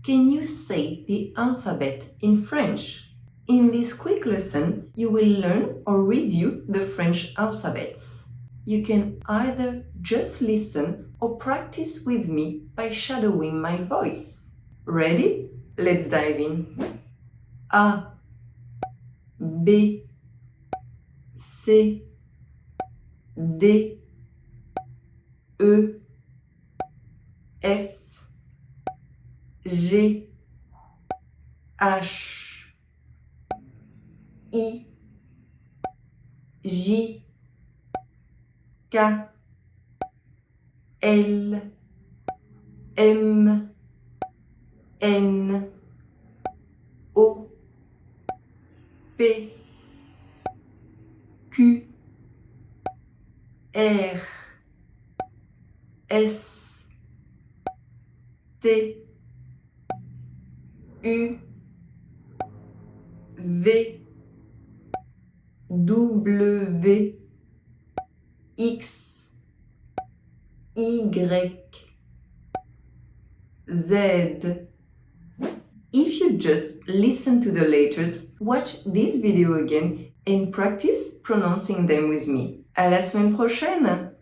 Can you say the alphabet in French? In this quick lesson, you will learn or review the French alphabets. You can either just listen or practice with me by shadowing my voice. Ready? Let's dive in. A, B, C, D, E, F, G, H, I, J, K, L, M, N, O, P, Q, R, S, T, U, V, W, X, Y, Z. If you just listen to the letters, watch this video again and practice pronouncing them with me. À la semaine prochaine!